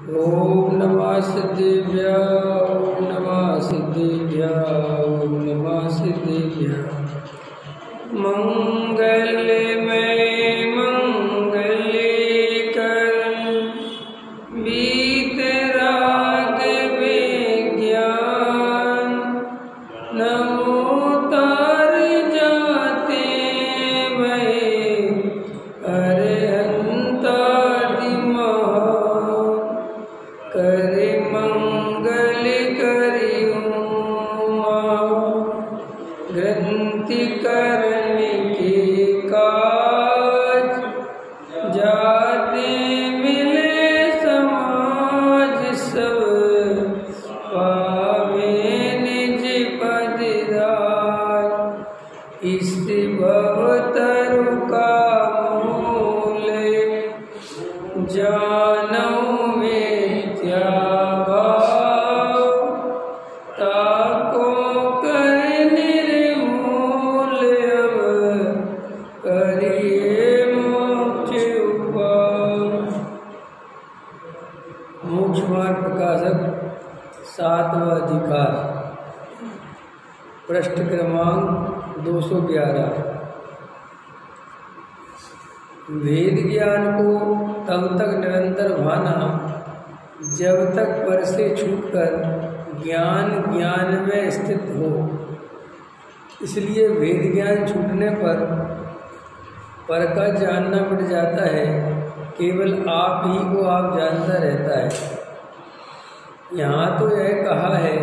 ओम नमः सिद्धेभ्यः, ओम नमः सिद्धेभ्यः, ओम नमः सिद्धेभ्यः। मंगलमय मंगले कर वीतराग विज्ञान, नमो तार जाते भय अरहंतादि महान। करे मंगल करि उमा, ग्रंथि करने के काज, जाते मिले समाज सब, पावे निज पद राज। इस भवतरु का मूल, जानौ मिथ्या भाव, ताको कर निर्मूल, अब करिए मोक्ष उपाय। मोक्ष मार्ग प्रकाशक 7वां अधिकार, पृष्ठ क्रमांक 211। वेद ज्ञान को तब तक निरंतर भाना जब तक पर से छूटकर ज्ञान ज्ञान में स्थित हो। इसलिए वेद ज्ञान छूटने पर का जानना मिट जाता है, केवल आप ही को आप जानता रहता है। यहाँ तो यह कहा है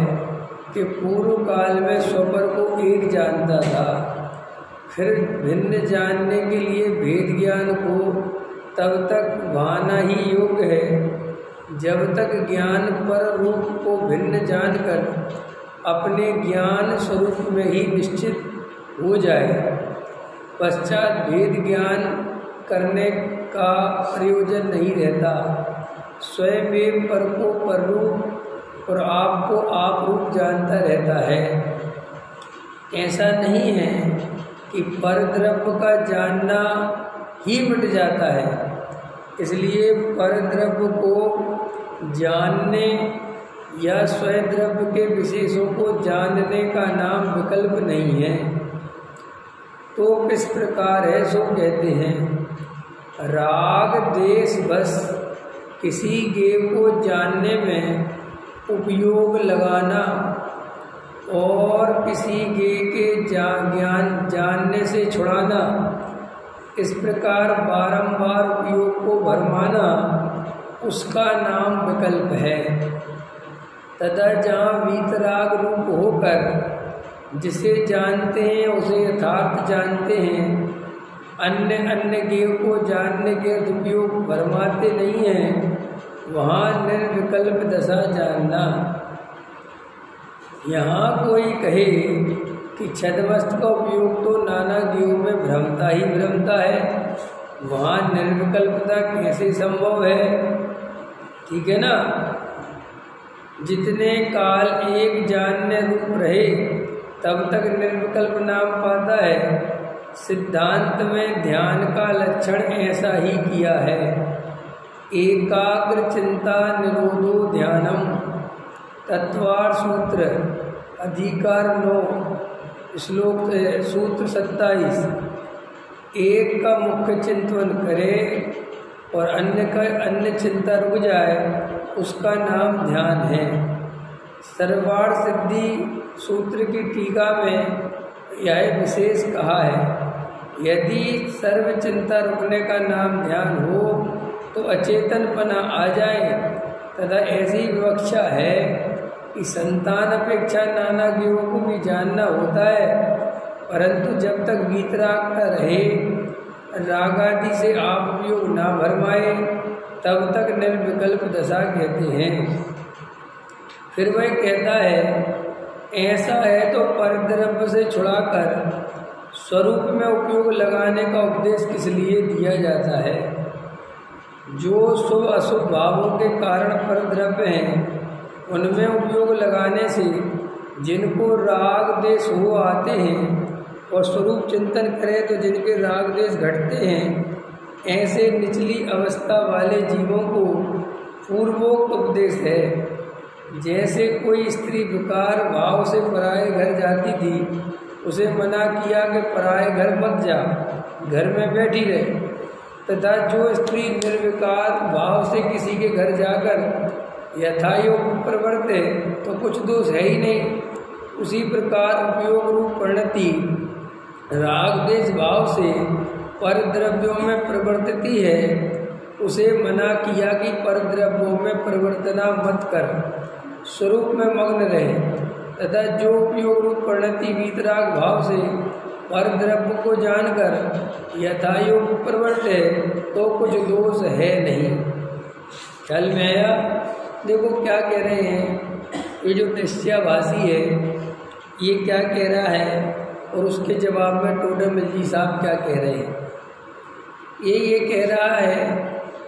कि पूर्व काल में स्वपर को एक जानता था, फिर भिन्न जानने के लिए भेद ज्ञान को तब तक भाना ही योग्य है जब तक ज्ञान पर रूप को भिन्न जानकर अपने ज्ञान स्वरूप में ही निश्चित हो जाए। पश्चात भेद ज्ञान करने का प्रयोजन नहीं रहता। स्वयं पर को पर रूप और आपको आप रूप जानता रहता है। ऐसा नहीं है कि परद्रव्य का जानना ही मिट जाता है। इसलिए परद्रव्य को जानने या स्वयं द्रव्य के विशेषों को जानने का नाम विकल्प नहीं है। तो किस प्रकार है सो कहते हैं, राग देश बस किसी गेय को जानने में उपयोग लगाना और किसी गेय के ज्ञान जानने से छुड़ाना, इस प्रकार बारंबार उपयोग को भरमाना, उसका नाम विकल्प है। तथा जहाँ वीतराग रूप होकर जिसे जानते हैं उसे यथार्थ जानते हैं, अन्य अन्य गेय को जानने के उपयोग भरमाते नहीं हैं, वहाँ निर्विकल्प दशा जानना। यहाँ कोई कहे कि छद्मस्त का उपयोग तो नाना गेयों में भ्रमता ही भ्रमता है, वहाँ निर्विकल्पता कैसे संभव है? ठीक है ना। जितने काल एक जानने रूप रहे तब तक निर्विकल्प नाम पाता है। सिद्धांत में ध्यान का लक्षण ऐसा ही किया है। एकाग्र चिंता निरोधो ध्यानम, तत्वार सूत्र अधिकार 9 श्लोक सूत्र 27। एक का मुख्य चिंतन करे और अन्य चिंता रुक जाए, उसका नाम ध्यान है। सर्वार्थ सिद्धि सूत्र की टीका में यह विशेष कहा है, यदि सर्व चिंता रुकने का नाम ध्यान हो तो अचेतनपना आ जाए। तथा ऐसी विवक्षा है कि संतान अपेक्षा नाना गेयों को भी जानना होता है, परंतु जब तक वीतरागता रहे, राग आदि से आप उपयोग ना भरमाए, तब तक निर्विकल्प दशा कहते हैं। फिर वह कहता है, ऐसा है तो परद्रव्य से छुड़ाकर स्वरूप में उपयोग लगाने का उपदेश किस लिए दिया जाता है? जो शुभ अशुभ भावों के कारण परद्रव्य हैं, उनमें उपयोग लगाने से जिनको राग देश हो आते हैं और स्वरूप चिंतन करें तो जिनके राग देश घटते हैं, ऐसे निचली अवस्था वाले जीवों को पूर्वोक्त उपदेश है। जैसे कोई स्त्री विकार भाव से पराये घर जाती थी, उसे मना किया कि पराये घर मत जा, घर में बैठी रहे, तथा जो स्त्री निर्विकार भाव से किसी के घर जाकर यथायोग प्रवर्ते तो कुछ दोष है ही नहीं। उसी प्रकार उपयोग रूप परिणति राग देश भाव से पर द्रव्यों में प्रवर्तती है, उसे मना किया कि पर द्रव्यों में प्रवर्तना मत कर, स्वरूप में मग्न रहे। तथा जो उपयोग रूप परिणति वीतराग भाव से पर द्रव्य को जानकर यथायोग प्रवर्ते तो कुछ दोष है नहीं। ख्याल में आया? देखो क्या कह रहे हैं, ये जो निश्चयाभासी है ये क्या कह रहा है और उसके जवाब में टोडरमल जी साहब क्या कह रहे हैं। ये कह रहा है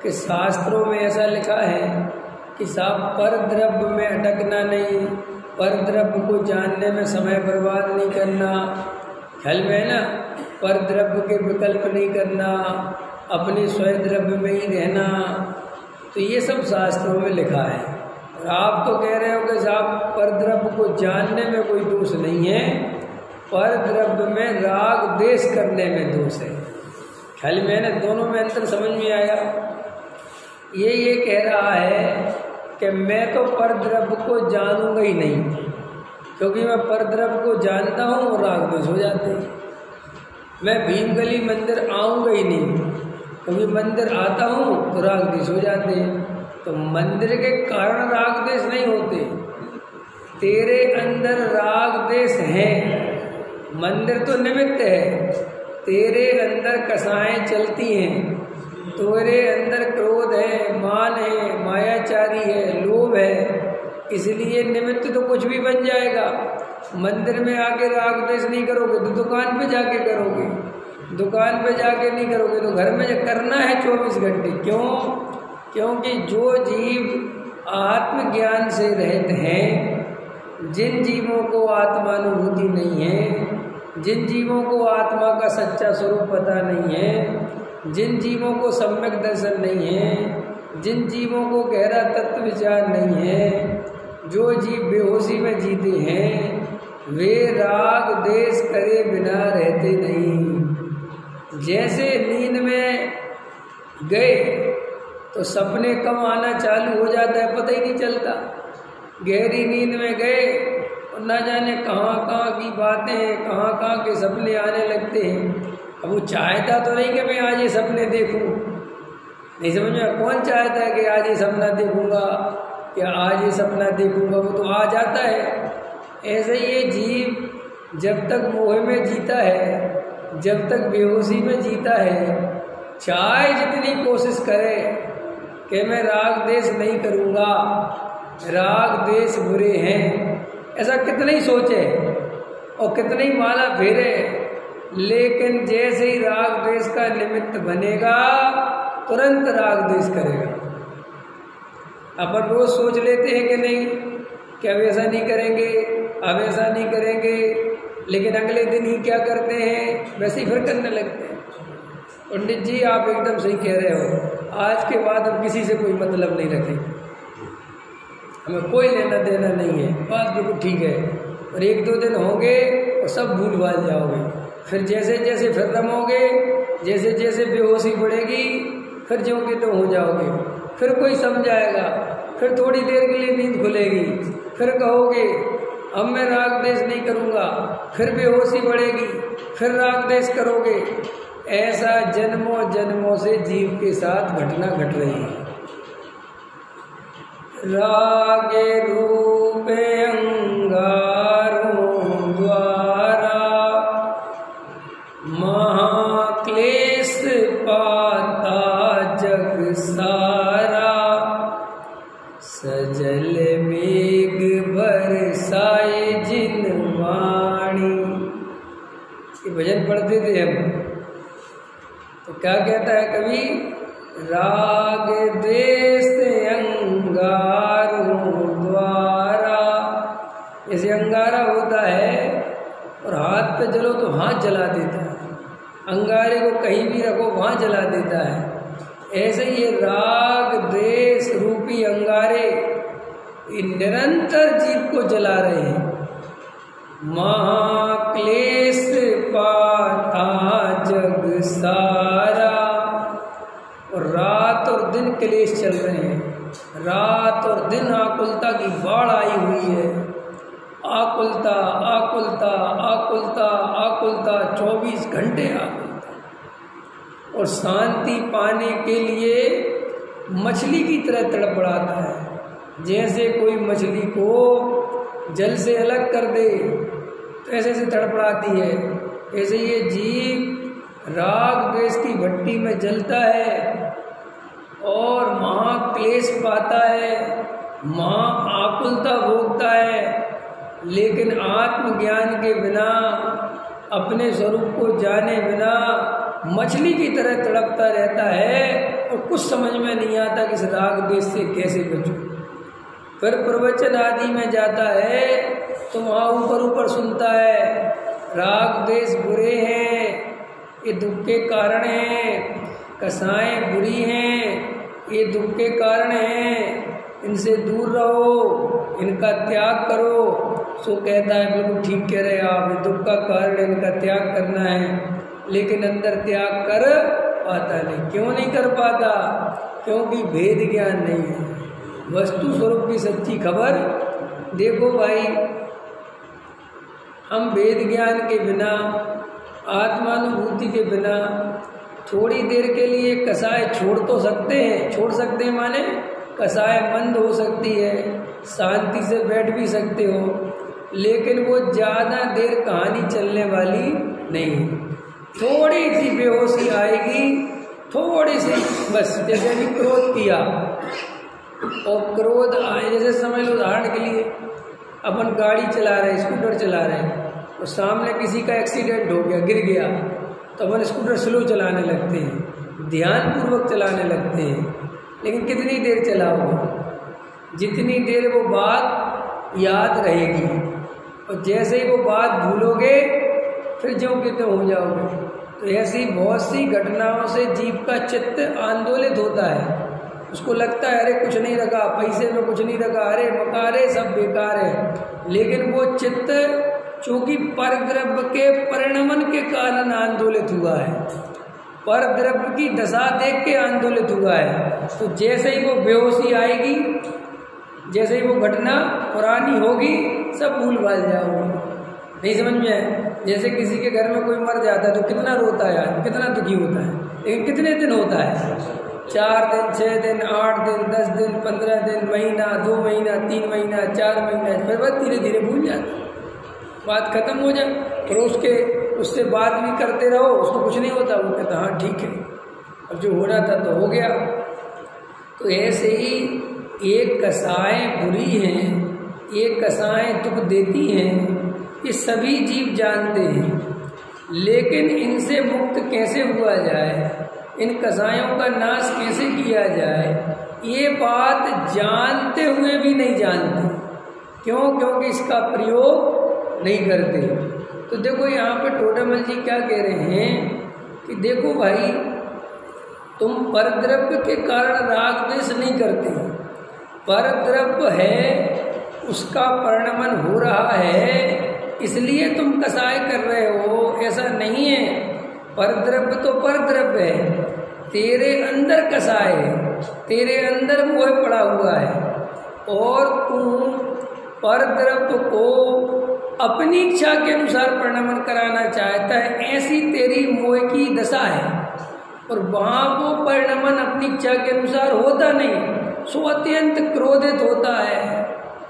कि शास्त्रों में ऐसा लिखा है कि साहब पर द्रव्य में अटकना नहीं, पर द्रव्य को जानने में समय बर्बाद नहीं करना, ख्याल में है ना, पर द्रव्य के विकल्प नहीं करना, अपने स्वयं द्रव्य में ही रहना, तो ये सब शास्त्रों में लिखा है। और आप तो कह रहे हो कि साहब पर द्रव्य को जानने में कोई दोष नहीं है, पर द्रव्य में राग देश करने में दोष है। ख्याल में है ना, दोनों में अंतर समझ में आया। ये कह रहा है कि मैं तो पर द्रव्य को जानूंगा ही नहीं, क्योंकि मैं पर द्रव्य को जानता हूँ और राग देश हो जाते हैं। मैं भीमगली मंदिर आऊँगा ही नहीं, क्योंकि मंदिर आता हूँ तो राग देश हो जाते हैं। तो मंदिर के कारण राग देश नहीं होते, तेरे अंदर राग देश है, मंदिर तो निमित्त है, तेरे अंदर कसाएं चलती हैं, तेरे अंदर क्रोध है, मान है, मायाचारी है, लोभ है, इसलिए निमित्त तो कुछ भी बन जाएगा। मंदिर में आके राग देश नहीं करोगे तो दुकान पे जाके करोगे, दुकान पे जाके नहीं करोगे तो घर में करना है 24 घंटे। क्यों? क्योंकि जो जीव आत्मज्ञान से रहित हैं, जिन जीवों को आत्मानुभूति नहीं है, जिन जीवों को आत्मा का सच्चा स्वरूप पता नहीं है, जिन जीवों को सम्यक दर्शन नहीं है, जिन जीवों को गहरा तत्व विचार नहीं है, जो जीव बेहोशी में जीते हैं, वे राग देश करे बिना रहते नहीं। जैसे नींद में गए तो सपने कम आना चालू हो जाता है, पता ही नहीं चलता। गहरी नींद में गए और ना जाने कहाँ कहाँ की बातें, कहाँ कहाँ के सपने आने लगते हैं। अब वो चाहता तो नहीं कि मैं आज ये सपने देखूं, नहीं समझ में, कौन चाहता है कि आज ये सपना देखूंगा या आज ये सपना देखूंगा, वो तो आ जाता है। ऐसे ये जीव जब तक मोह में जीता है, जब तक बेहोशी में जीता है, चाहे जितनी कोशिश करे कि मैं राग देश नहीं करूँगा, राग देश बुरे हैं, ऐसा कितना ही सोचे और कितना ही माला फेरे, लेकिन जैसे ही राग देश का निमित्त बनेगा तुरंत राग देश करेगा। अपन रोज सोच लेते हैं कि नहीं कि अब ऐसा नहीं करेंगे, अब ऐसा नहीं करेंगे, लेकिन अगले दिन ही क्या करते हैं, वैसे ही फिर करने लगते हैं। पंडित जी आप एकदम सही कह रहे हो, आज के बाद अब किसी से कोई मतलब नहीं रखेंगे, हमें कोई लेना देना नहीं है, बात बिल्कुल ठीक है। और 1-2 दिन होंगे और सब भूल भाल जाओगे, फिर जैसे जैसे फिर रमोगे, जैसे जैसे बेहोशी बढ़ेगी, फिर ज्यों के तो हो जाओगे, फिर कोई समझाएगा, फिर थोड़ी देर के लिए नींद खुलेगी, फिर कहोगे अब मैं राग देश नहीं करूँगा, फिर बेहोशी बढ़ेगी, फिर राग देश करोगे। ऐसा जन्मों जन्मों से जीव के साथ घटना घट रही है। रागे रूपे अंगारों द्वारा महाक्लेश पाता जग सारा, सजल मेघ बरसाए जिन वाणी। ये भजन पढ़ते थे हम, तो क्या कहता है कवि, राग देश अंगारों द्वारा। जैसे अंगारा होता है और हाथ पे जलो तो हाथ जला देता है, अंगारे को कहीं भी रखो वहाँ जला देता है, ऐसे ये राग देश रूपी की अंगारे ये निरंतर जीव को जला रहे हैं। महाक्लेश पाता जग सारा, और रात और दिन क्लेश चल रहे हैं। रात और दिन आकुलता की बाढ़ आई हुई है। आकुलता आकुलता आकुलता आकुलता 24 घंटे आकुलता। और शांति पाने के लिए मछली की तरह तड़पड़ाता है। जैसे कोई मछली को जल से अलग कर दे तो ऐसे से तड़पड़ाती है, ऐसे ये जीव राग द्वेष की भट्टी में जलता है और महाक्लेश पाता है, महा आकुलता भोगता है। लेकिन आत्मज्ञान के बिना, अपने स्वरूप को जाने बिना मछली की तरह तड़पता रहता है और कुछ समझ में नहीं आता कि इस राग द्वेष से कैसे बचूं। फिर प्रवचन आदि में जाता है तो वहाँ ऊपर ऊपर सुनता है राग द्वेष बुरे हैं, ये दुख के कारण हैं, कसाएं बुरी हैं, ये दुख के कारण हैं, इनसे दूर रहो, इनका त्याग करो। सो कहता है बिल्कुल ठीक कह रहे आप, ये दुख का कारण है, इनका त्याग करना है। लेकिन अंदर त्याग कर पाता नहीं। क्यों नहीं कर पाता? क्योंकि भेद ज्ञान नहीं है, वस्तु स्वरूप की सच्ची खबर। देखो भाई, हम वेद ज्ञान के बिना, आत्मानुभूति के बिना थोड़ी देर के लिए कसाय छोड़ तो सकते हैं। छोड़ सकते हैं माने कसाय बंद हो सकती है, शांति से बैठ भी सकते हो, लेकिन वो ज़्यादा देर कहानी चलने वाली नहीं है। थोड़ी सी बेहोशी आएगी, थोड़ी सी बस। जैसे अभी क्रोध किया और क्रोध आए, जैसे समझ लो उदाहरण के लिए अपन गाड़ी चला रहे, स्कूटर चला रहे हैं और सामने किसी का एक्सीडेंट हो गया, गिर गया, तो अपन स्कूटर स्लो चलाने लगते हैं, ध्यानपूर्वक चलाने लगते हैं। लेकिन कितनी देर चलाओगे? जितनी देर वो बात याद रहेगी, और जैसे ही वो बात भूलोगे फिर ज्यों कि त्यों हो जाओगे। तो ऐसी बहुत सी घटनाओं से जीव का चित्त आंदोलित होता है। उसको लगता है अरे कुछ नहीं रखा, पैसे में कुछ नहीं रखा, अरे मकारे सब बेकार है। लेकिन वो चित्त चूंकि परद्रव्य के परिणमन के कारण आंदोलित हुआ है, परद्रव्य की दशा देख के आंदोलित हुआ है। तो जैसे ही वो बेहोशी आएगी, जैसे ही वो घटना पुरानी होगी, सब भूल भाल जाओगे। नहीं समझ में आए? जैसे किसी के घर में कोई मर जाता है तो कितना रोता है यार, कितना दुखी होता है, लेकिन कितने दिन होता है? 4 दिन, 6 दिन, 8 दिन, 10 दिन, 15 दिन, महीना, 2 महीना, 3 महीना, 4 महीना, फिर बस धीरे धीरे भूल जाता, बात खत्म हो जाए। फिर उससे बात भी करते रहो, उसको कुछ नहीं होता, वो कहता हाँ ठीक है, अब जो होना था तो हो गया। तो ऐसे ही एक कसाएं बुरी हैं, एक कसाएं दुख देती हैं, ये सभी जीव जानते हैं। लेकिन इनसे मुक्त कैसे हुआ जाए, इन कसायों का नाश कैसे किया जाए, ये बात जानते हुए भी नहीं जानते। क्यों? क्योंकि इसका प्रयोग नहीं करते। तो देखो यहाँ पे टोडामल जी क्या कह रहे हैं कि देखो भाई, तुम परद्रव्य के कारण राग द्वेष नहीं करते, परद्रव्य है उसका परिणमन हो रहा है इसलिए तुम कसाय कर रहे हो, ऐसा नहीं है। परद्रव्य तो परद्रव्य है, तेरे अंदर कसाय है, तेरे अंदर मोह पड़ा हुआ है, और तू परद्रव्य को अपनी इच्छा के अनुसार परिणमन कराना चाहता है। ऐसी तेरी मोह की दशा है, और वहाँ वो परिणमन अपनी इच्छा के अनुसार होता नहीं। सो अत्यंत क्रोधित होता है,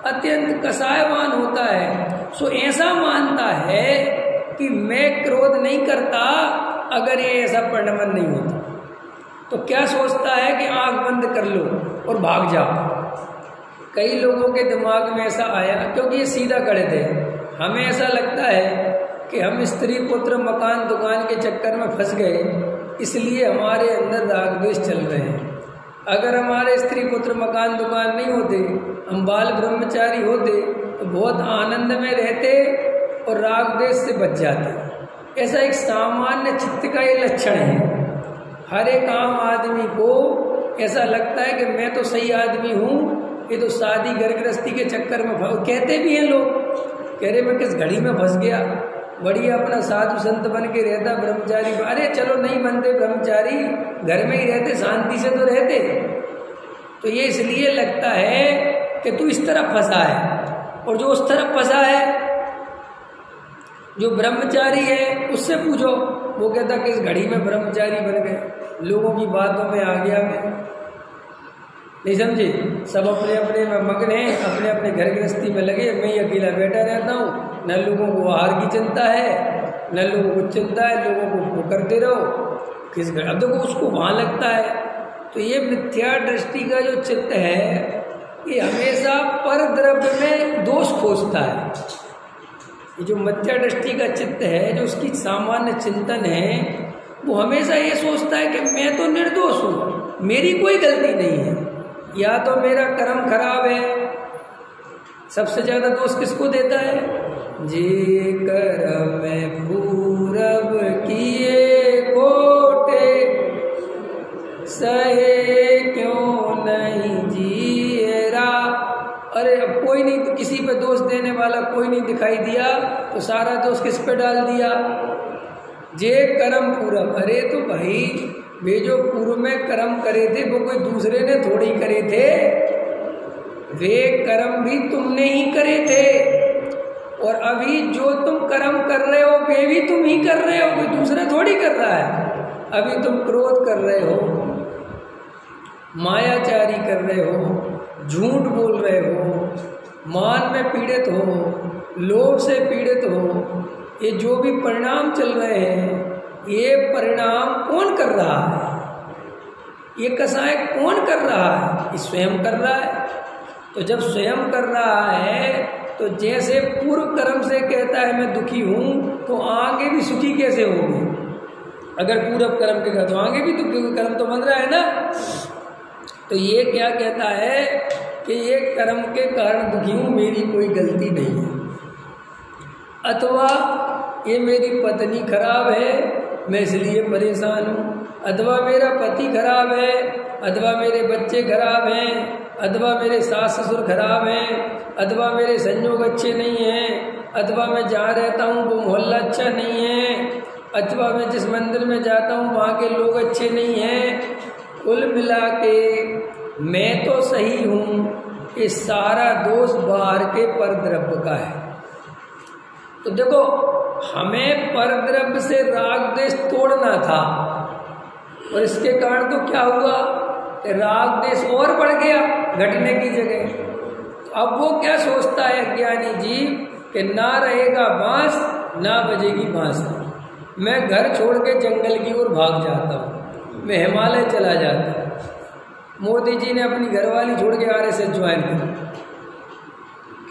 अत्यंत कसायवान होता है। सो ऐसा मानता है कि मैं क्रोध नहीं करता अगर ये ऐसा परिणमन नहीं होता। तो क्या सोचता है कि आंख बंद कर लो और भाग जाओ। कई लोगों के दिमाग में ऐसा आया, क्योंकि ये सीधा खड़े थे। हमें ऐसा लगता है कि हम स्त्री पुत्र मकान दुकान के चक्कर में फंस गए, इसलिए हमारे अंदर राग द्वेष चल रहे हैं। अगर हमारे स्त्री पुत्र मकान दुकान नहीं होते, हम बाल ब्रह्मचारी होते, तो बहुत आनंद में रहते और राग द्वेष से बच जाते। ऐसा एक सामान्य चित्त का ये लक्षण है। हर एक आम आदमी को ऐसा लगता है कि मैं तो सही आदमी हूँ, ये तो शादी घर गृहस्थी के चक्कर में कहते भी हैं लोग, कह रहे मैं किस घड़ी में फंस गया, बढ़िया अपना साधु संत बन के रहता ब्रह्मचारी। अरे चलो नहीं बनते ब्रह्मचारी, घर में ही रहते, शांति से तो रहते। तो ये इसलिए लगता है कि तू इस तरफ फंसा है, और जो उस तरफ फंसा है, जो ब्रह्मचारी है, उससे पूछो, वो कहता कि इस घड़ी में ब्रह्मचारी बन गए, लोगों की बातों में आ गया मैं। नहीं समझे? सब अपने अपने में मगन हैं, अपने अपने घर गृहस्थी में लगे, मैं ही अकेला बैठा रहता हूँ, न लोगों को आहार की चिंता है, न लोगों को चिंता है, लोगों को वो करते रहो किस घर। अब देखो उसको वहाँ लगता है। तो ये मिथ्या दृष्टि का जो चित्त है, ये हमेशा पर द्रव्य में दोष खोजता है। ये जो मिथ्या दृष्टि का चित्त है, जो उसकी सामान्य चिंतन है, वो हमेशा ये सोचता है कि मैं तो निर्दोष हूँ, मेरी कोई गलती नहीं है, या तो मेरा कर्म खराब है। सबसे ज्यादा दोष किसको देता है? जे कर्म पूरब किए कोटे, सहे क्यों नहीं जीरा। अरे अब कोई नहीं, तो किसी पे दोष देने वाला कोई नहीं दिखाई दिया, तो सारा दोष किस पे डाल दिया? जे कर्म पूरब। अरे तो भाई वे जो पूर्व में कर्म करे थे वो कोई दूसरे ने थोड़ी करे थे, वे कर्म भी तुमने ही करे थे, और अभी जो तुम कर्म कर रहे हो वे भी तुम ही कर रहे हो, कोई दूसरा थोड़ी कर रहा है। अभी तुम क्रोध कर रहे हो, मायाचारी कर रहे हो, झूठ बोल रहे हो, मान में पीड़ित हो, लोभ से पीड़ित हो, ये जो भी परिणाम चल रहे हैं, ये परिणाम कौन कर रहा है? ये कसाय कौन कर रहा है? ये स्वयं कर रहा है। तो जब स्वयं कर रहा है, तो जैसे पूर्व कर्म से कहता है मैं दुखी हूं, तो आगे भी सुखी कैसे होंगे? अगर पूर्व कर्म के तो आगे भी दुखी कर्म तो बन रहा है ना। तो ये क्या कहता है कि ये कर्म के कारण दुखी हूं, मेरी कोई गलती नहीं है। अथवा ये मेरी पत्नी खराब है, मैं इसलिए परेशान हूँ, अथवा मेरा पति खराब है, अथवा मेरे बच्चे खराब हैं, अथवा मेरे सास ससुर खराब हैं, अथवा मेरे संयोग अच्छे नहीं हैं, अथवा मैं जहाँ रहता हूँ वो मोहल्ला अच्छा नहीं है, अथवा मैं जिस मंदिर में जाता हूँ वहाँ के लोग अच्छे नहीं हैं। कुल मिला के मैं तो सही हूँ, ये सारा दोष बाहर के परद्रव्य का है। तो देखो, हमें परद्रव्य से राग द्वेष तोड़ना था, और इसके कारण तो क्या हुआ? राग द्वेष और बढ़ गया घटने की जगह। अब वो क्या सोचता है अज्ञानी जीव कि ना रहेगा बांस, ना बजेगी बांसुरी, मैं घर छोड़ के जंगल की ओर भाग जाता हूँ, मैं हिमालय चला जाता हूँ। मोदी जी ने अपनी घरवाली छोड़ के RSS ज्वाइन की,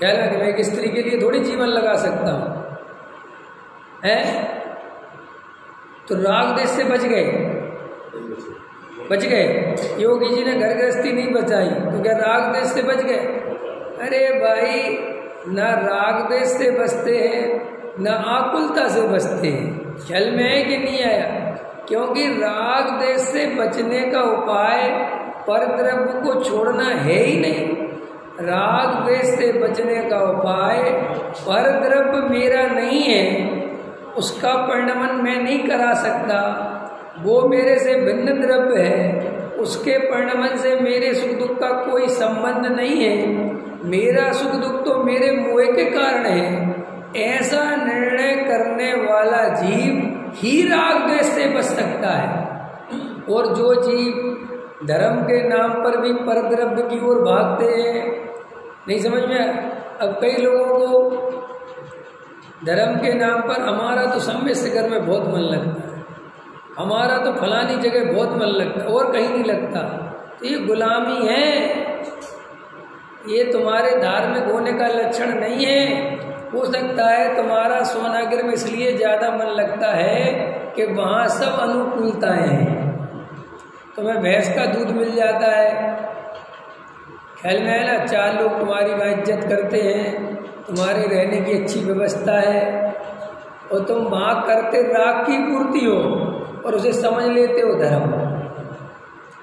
कह रहा कि मैं एक स्त्री के लिए थोड़ी जीवन लगा सकता हूँ, है? तो राग देश से बच गए। योगी जी ने घर गृहस्थी नहीं बचाई, तो क्या राग देश से बच गए? अरे भाई, ना राग देश से बचते हैं, ना आकुलता से बचते हैं। ख्याल में है कि नहीं आया? क्योंकि राग देश से बचने का उपाय परद्रव्य को छोड़ना है ही नहीं। राग देश से बचने का उपाय परद्रव्य मेरा नहीं है, उसका परिणमन मैं नहीं करा सकता, वो मेरे से भिन्न द्रव्य है, उसके परिणमन से मेरे सुख दुख का कोई संबंध नहीं है, मेरा सुख दुख तो मेरे मोह के कारण है। ऐसा निर्णय करने वाला जीव ही राग द्वेष से बच सकता है। और जो जीव धर्म के नाम पर भी परद्रव्य की ओर भागते हैं, नहीं समझ में? अब कई लोगों को धर्म के नाम पर हमारा तो सम्मेश्वर में बहुत मन लगता है, हमारा तो फलानी जगह बहुत मन लगता है, और कहीं नहीं लगता। तो ये गुलामी है, ये तुम्हारे धार्मिक होने का लक्षण नहीं है। हो सकता है तुम्हारा सोनागिर में इसलिए ज़्यादा मन लगता है कि वहाँ सब अनुकूलताएं हैं, तुम्हें भैंस का दूध मिल जाता है, ख्याल में है ना, 4 लोग तुम्हारी वहाँ इज्जत करते हैं, तुम्हारे रहने की अच्छी व्यवस्था है, और तुम वहाँ करते राग की पूर्ति हो और उसे समझ लेते हो धर्म।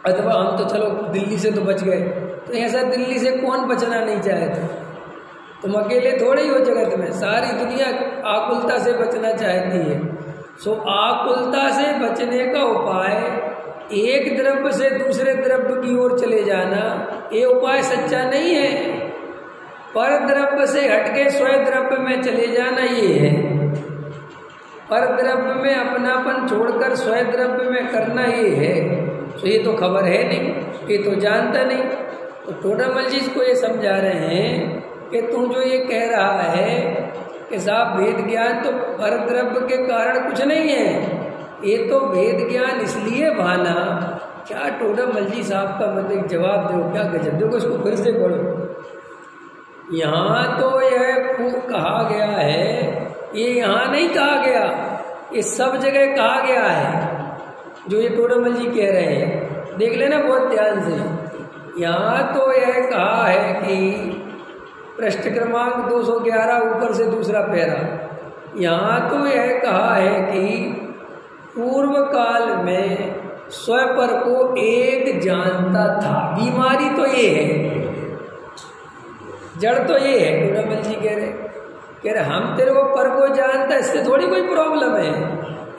अथवा हम तो चलो दिल्ली से तो बच गए, तो ऐसा दिल्ली से कौन बचना नहीं चाहे था? तुम अकेले थोड़े ही हो जगत में, सारी दुनिया आकुलता से बचना चाहती है। सो आकुलता से बचने का उपाय एक द्रव्य से दूसरे द्रव्य की ओर चले जाना, ये उपाय सच्चा नहीं है। पर द्रव्य से हटके स्वयं द्रव्य में चले जाना ये है। पर द्रव्य में अपनापन छोड़कर स्वयं द्रव्य में करना ये है। तो ये तो खबर है नहीं, ये तो जानता नहीं। तो टोडामल जी इसको ये समझा रहे हैं कि तू जो ये कह रहा है कि साहब वेद ज्ञान तो पर द्रव्य के कारण कुछ नहीं है, ये तो वेद ज्ञान इसलिए भाना। क्या टोडामल जी साहब का मतलब जवाब दो, क्या गजब। देखो इसको फिर से पढ़ो। यहाँ तो यह कहा गया है, ये यहाँ नहीं कहा गया, ये सब जगह कहा गया है जो ये टोडामल जी कह रहे हैं। देख लेना बहुत ध्यान से। यहाँ तो यह कहा है कि पृष्ठ क्रमांक 211 ऊपर से दूसरा पैरा, यहाँ तो यह कहा है कि पूर्व काल में स्वपर को एक जानता था। बीमारी तो ये है, जड़ तो ये है। टोडामल जी कह रहे हम तेरे को पर को जानता, इससे थोड़ी कोई प्रॉब्लम है।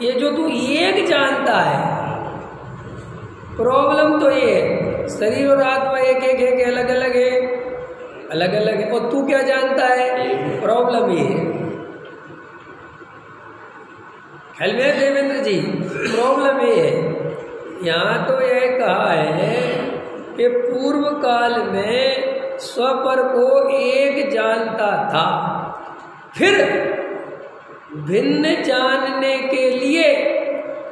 ये जो तू एक जानता है, प्रॉब्लम तो ये है। शरीर और आत्मा एक एक है, अलग अलग है, अलग अलग है। और तू क्या जानता है? प्रॉब्लम ये है। ख्याल में देवेंद्र जी, प्रॉब्लम ये है। यहाँ तो यह कहा है कि पूर्व काल में स्वपर को एक जानता था, फिर भिन्न जानने के लिए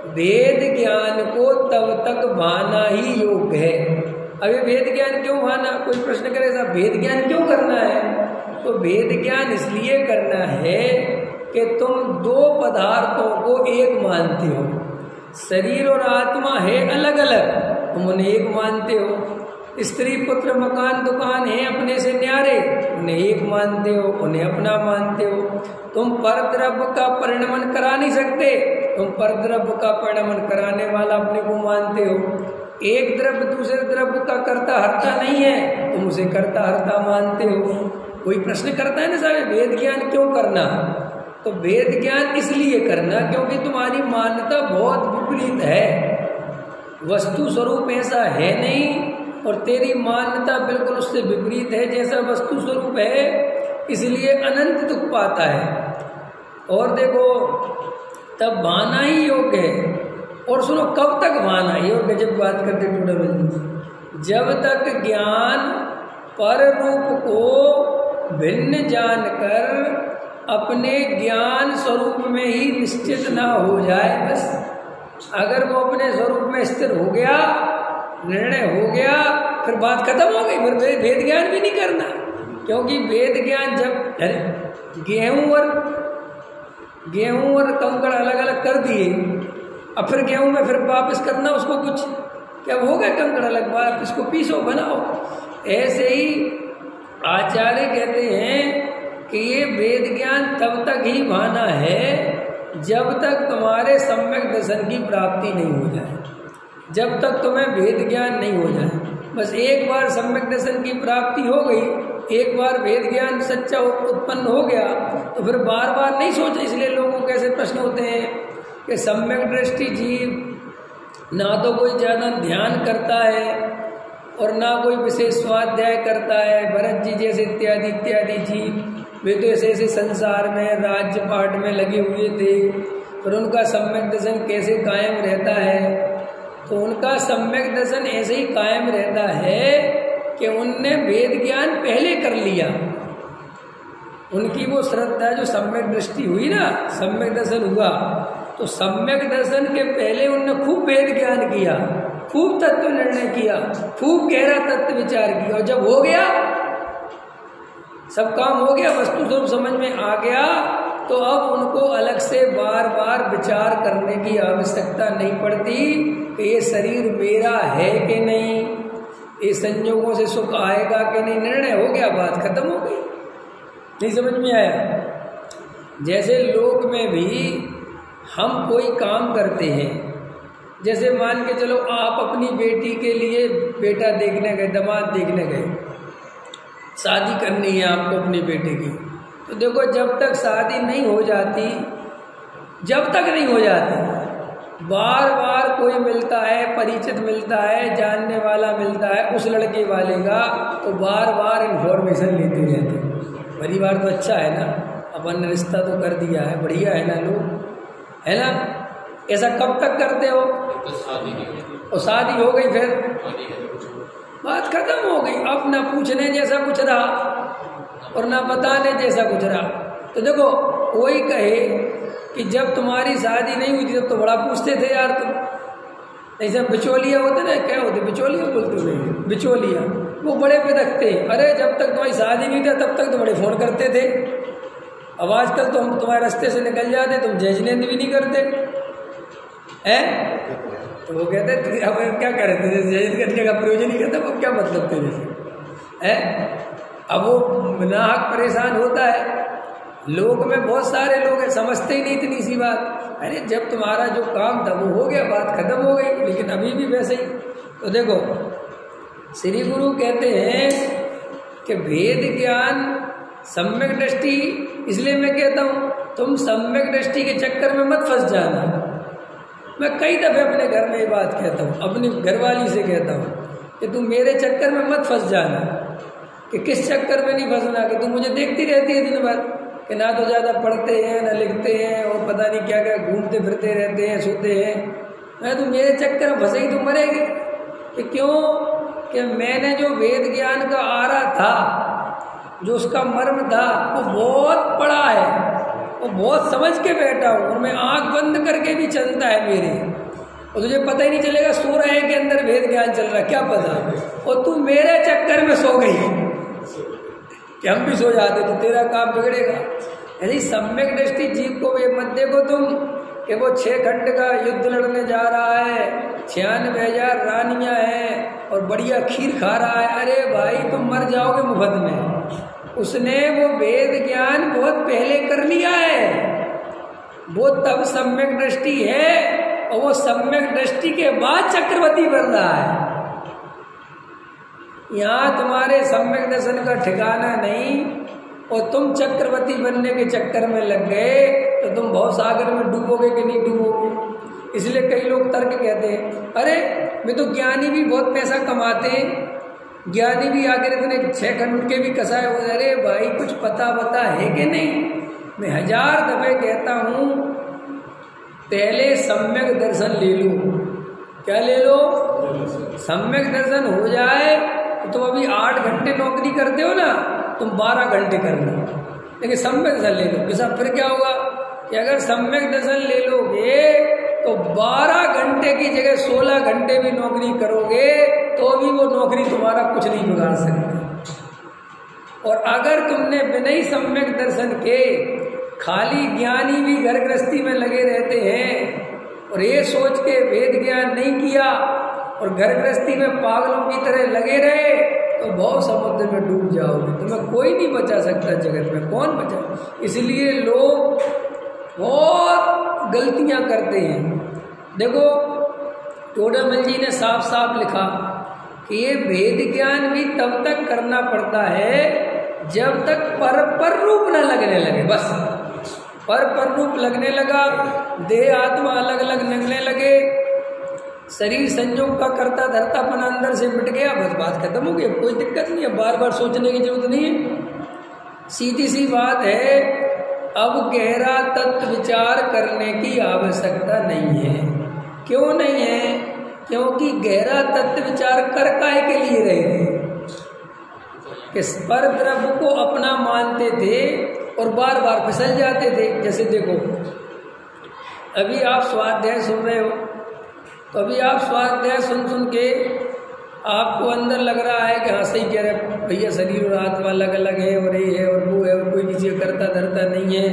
वेद ज्ञान को तब तक भाना ही योग्य है। अभी वेद ज्ञान क्यों भाना? कोई प्रश्न करे साहब वेद ज्ञान क्यों करना है? तो वेद ज्ञान इसलिए करना है कि तुम दो पदार्थों को एक मानते हो। शरीर और आत्मा है अलग अलग, तुम उन्हें एक मानते हो। स्त्री पुत्र मकान दुकान है अपने से न्यारे, उन्हें एक मानते हो, उन्हें अपना मानते हो। तुम पर द्रव्य का परिणमन करा नहीं सकते, तुम पर द्रव्य का परिणमन कराने वाला अपने को मानते हो। एक द्रव्य दूसरे द्रव्य का कर्ता हर्ता नहीं है, तुम उसे कर्ता हर्ता मानते हो। कोई प्रश्न करता है ना साहब वेद ज्ञान क्यों करना? तो वेद ज्ञान इसलिए करना क्योंकि तुम्हारी मान्यता बहुत विपरीत है। वस्तु स्वरूप ऐसा है नहीं और तेरी मान्यता बिल्कुल उससे विपरीत है। जैसा वस्तु स्वरूप है इसलिए अनंत दुख पाता है। और देखो तब भाना ही योग्य है। और सुनो कब तक भाना योग्य? जब बात करते टोडामल, जब तक ज्ञान पर रूप को भिन्न जानकर अपने ज्ञान स्वरूप में ही निश्चित ना हो जाए। बस अगर वो अपने स्वरूप में स्थिर हो गया, निर्णय हो गया, फिर बात खत्म हो गई। फिर वेद ज्ञान भी नहीं करना, क्योंकि वेद ज्ञान जब गेहूं और कंकड़ अलग अलग कर दिए, अब फिर गेहूं में फिर वापस करना उसको कुछ, क्या हो गया कंकड़ अलग, बात इसको पीसो बनाओ। ऐसे ही आचार्य कहते हैं कि ये वेद ज्ञान तब तक ही भाना है जब तक तुम्हारे सम्यक दर्शन की प्राप्ति नहीं हो जाए, जब तक तुम्हें वेद ज्ञान नहीं हो जाए। बस एक बार सम्यक दर्शन की प्राप्ति हो गई, एक बार वेद ज्ञान सच्चा उत्पन्न हो गया, तो फिर बार बार नहीं सोचा। इसलिए लोगों के ऐसे प्रश्न होते हैं कि सम्यक दृष्टि जीव ना तो कोई ज़्यादा ध्यान करता है और ना कोई विशेष स्वाध्याय करता है। भरत जी जैसे इत्यादि इत्यादि जीव, वे तो ऐसे ऐसे संसार में राज्य पाठ में लगे हुए थे, पर उनका सम्यक दर्शन कैसे कायम रहता है? तो उनका सम्यक दर्शन ऐसे ही कायम रहता है कि उनने वेद ज्ञान पहले कर लिया। उनकी वो श्रद्धा जो सम्यक दृष्टि हुई ना, सम्यक दर्शन हुआ, तो सम्यक दर्शन के पहले उनने खूब वेद ज्ञान किया, खूब तत्व निर्णय किया, खूब गहरा तत्व विचार किया। और जब हो गया, सब काम हो गया, वस्तु स्वरूप समझ में आ गया, तो अब उनको अलग से बार बार विचार करने की आवश्यकता नहीं पड़ती कि ये शरीर मेरा है कि नहीं, ये संयोगों से सुख आएगा कि नहीं। निर्णय हो गया, बात खत्म हो गई। नहीं समझ में आया? जैसे लोक में भी हम कोई काम करते हैं जैसे मान के चलो आप अपनी बेटी के लिए बेटा देखने गए, दामाद देखने गए, शादी करनी है आपको अपनी बेटी की, तो देखो जब तक शादी नहीं हो जाती, जब तक नहीं हो जाती, बार बार कोई मिलता है, परिचित मिलता है, जानने वाला मिलता है उस लड़के वाले का, तो बार बार इन्फॉर्मेशन लेते रहते हैं। परिवार तो अच्छा है ना, अपन ने रिश्ता तो कर दिया है, बढ़िया है ना लोग, है ना। ऐसा कब तक करते हो? और शादी हो गई फिर बात खत्म हो गई। अब ना पूछने जैसा कुछ रहा और ना बताने जैसा कुछ रहा। तो देखो कोई कहे कि जब तुम्हारी शादी नहीं हुई थी तब तो बड़ा पूछते थे यार तुम, ऐसा बिचौलिया होते ना, क्या होते बिचौलिया बोलते थे, बिचौलिया, वो बड़े पे रखते, अरे जब तक तुम्हारी शादी नहीं था तब तक तो बड़े फ़ोन करते थे, अब आजकल तो हम तुम्हारे रास्ते से निकल जाते, तुम जजनेंद भी नहीं करते हैं। तो वो कहते अब क्या करे, जज करने का प्रयोजन ही कहता, अब क्या मतलब तेरे से है। अब वो नाहक परेशान होता है। लोग में बहुत सारे लोग हैं समझते ही नहीं इतनी सी बात। अरे जब तुम्हारा जो काम था वो हो गया, बात खत्म हो गई, लेकिन अभी भी वैसे ही। तो देखो श्री गुरु कहते हैं कि भेद ज्ञान सम्यक दृष्टि, इसलिए मैं कहता हूँ तुम सम्यक दृष्टि के चक्कर में मत फंस जाना। मैं कई दफ़े अपने घर में ये बात कहता हूँ, अपनी घरवाली से कहता हूँ कि तुम मेरे चक्कर में मत फंस जाना। कि किस चक्कर में नहीं फंसना, कि तुम मुझे देखती रहती है दिन भर कि ना तो ज़्यादा पढ़ते हैं ना लिखते हैं और पता नहीं क्या क्या घूमते फिरते रहते हैं, सोते हैं। मैं तो मेरे चक्कर में फंसेगी तो मरेगी। कि क्यों? कि मैंने जो वेद ज्ञान का आरा था, जो उसका मर्म था, वो बहुत पड़ा है, वो बहुत समझ के बैठा हूँ, और मैं आँख बंद करके भी चलता है मेरे, और तुझे पता ही नहीं चलेगा सो रहे हैं के अंदर वेद ज्ञान चल रहा है, क्या पता। और तू मेरे चक्कर में सो गई कि हम भी सो जाते तो तेरा काम बिगड़ेगा। यदि सम्यक दृष्टि जीव को ये मत देखो तुम कि वो 6 खंड का युद्ध लड़ने जा रहा है, 96,000 रानियाँ हैं और बढ़िया खीर खा रहा है। अरे भाई तुम मर जाओगे मुफ्त में। उसने वो वेद ज्ञान बहुत पहले कर लिया है, वो तब सम्यक दृष्टि है, और वो सम्यक दृष्टि के बाद चक्रवर्ती बन रहा है। यहाँ तुम्हारे सम्यक दर्शन का ठिकाना नहीं, और तुम चक्रवर्ती बनने के चक्कर में लग गए तो तुम बहुत सागर में डूबोगे कि नहीं डूबोगे। इसलिए कई लोग तर्क कहते हैं, अरे मैं तो ज्ञानी भी बहुत पैसा कमाते हैं, ज्ञानी भी आकर इतने 6 खंड के भी कसाए हो। अरे भाई कुछ पता बता है कि नहीं। मैं 1000 दफे कहता हूँ पहले सम्यक दर्शन ले लो। क्या ले लो? सम्यक दर्शन हो जाए तो तुम अभी 8 घंटे नौकरी करते हो ना, तुम 12 घंटे करना, लेकिन सम्यक दर्शन ले लो। किसा फिर क्या होगा कि अगर सम्यक दर्शन ले लोगे तो 12 घंटे की जगह 16 घंटे भी नौकरी करोगे तो भी वो नौकरी तुम्हारा कुछ नहीं बिगाड़ सकती। और अगर तुमने बिना ही सम्यक दर्शन के खाली ज्ञानी भी घर गृहस्थी में लगे रहते हैं और ये सोच के वेद ज्ञान नहीं किया और घर गृहस्थी में पागलों की तरह लगे रहे तो बहुत समुद्र में डूब जाओगे। तुम्हें कोई नहीं बचा सकता जगत में, कौन बचा। इसलिए लोग बहुत गलतियां करते हैं। देखो टोडामल जी ने साफ साफ लिखा कि ये भेद ज्ञान भी तब तक करना पड़ता है जब तक पर रूप न लगने लगे। बस पर रूप लगने लगा, देह आत्मा अलग अलग लगने लगे, शरीर संयोग का करता धरतापन अंदर से मिट गया, बस बात खत्म हो गई। अब कोई दिक्कत नहीं है, बार बार सोचने की जरूरत नहीं है। सीधी सी बात है, अब गहरा तत्व विचार करने की आवश्यकता नहीं है। क्यों नहीं है? क्योंकि गहरा तत्व विचार कर काहे के लिए रहे थे कि पर द्रव्य को अपना मानते थे और बार बार फिसल जाते थे। जैसे देखो अभी आप स्वाध्याय सुन रहे हो, तो अभी आप स्वाध्याय सुन के आपको अंदर लग रहा है कि हाँ सही कह रहे भैया, शरीर और आत्मा अलग अलग है और ये है और वो है और कोई किसी करता धरता नहीं है,